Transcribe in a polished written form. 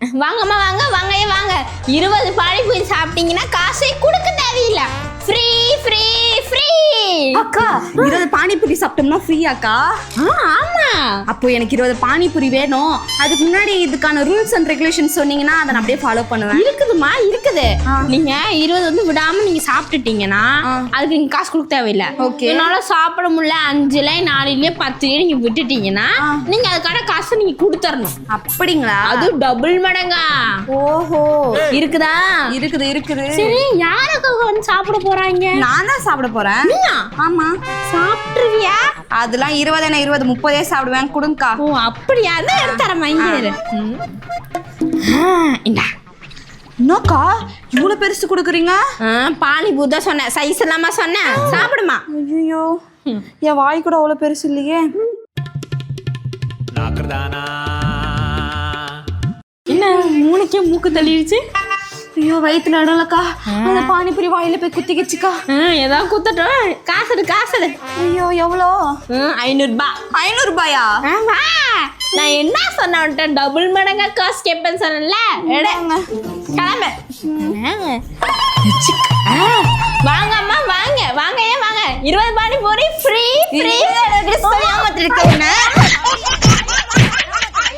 வாங்கம்மா வாங்க வாங்கயே வாங்க 20 பானிபூரி சாப்பிட்டீங்கன்னா காசே கொடுக்க தேவையில்ல. Free free free. அக்கா 20 பானிபூரி சாப்பிட்டோம்னா ஃப்ரீ அக்கா? ஆமா. அப்போ எனக்கு 20 பானிபூரி வேணும். அதுக்கு முன்னாடி இதுக்கான ரூல்ஸ் அண்ட் ரெகுலேஷன்ஸ் சொன்னீங்கன்னா அதை நான் அப்படியே ஃபாலோ பண்ணுவேன். இருக்குதுமா இருக்குது. நீங்க 20 வந்து விடாம நீங்க சாப்பிட்டுட்டீங்கன்னா அதுக்கு நீங்க காசு கொடுக்க தேவையில்லை. ஓகே. என்னால சாப்பிட முடியல 5ல 4ல 10 நீங்க விட்டுட்டீங்கன்னா நீங்க அதுக்கான காசு நீங்க கொடுத்துடணும். அப்படிங்களா? அது டபுள் மடங்கா. ஓஹோ இருக்குதா? இருக்குது இருக்குது. சரி யாருக்கு வந்து சாப்பிட போறாங்க? நான் தான் சாப்பிட போறேன். ஆமா. சாப்பிட்டுருவியா? அதெல்லாம் 20 20 30 சாப்பிடுவேன். கொடுங்கக்கா. ஓ அப்படியா? அதான் எடுத்துறேன். இங்க இரு. இந்தா. என்னக்கா இவ்வளவு பெருசு கொடுக்குறீங்க? பானிபூரி தான் சொன்னேன். சைஸ் இல்லாம சொன்னேன். சாப்பிடுமா. ஐயோ என் வாய் கூட அவ்வளவு பெருசு இல்லையே. என்ன மூணுக்கே மூக்கு தள்ளிடுச்சு? ஐயோ வயிற்றுல இடலக்கா. அந்த பானிபூரி வாயில போய் குத்திக்கிச்சுக்கா. ஏதாவது குத்தட்டும். காசு காசு. ஐயோ எவ்வளோ? 500 ரூபாய். 500 ரூபாயா? ஆமா. நான் என்ன சொன்னேன்? டபுள் மடங்கா காசு கேட்பேன்னு சொன்னேன்ல. கிளம்பு. வாங்கம்மா வாங்க வாங்க ஏன் வாங்க 20 பானிபூரி ஃப்ரீ ஃப்ரீ.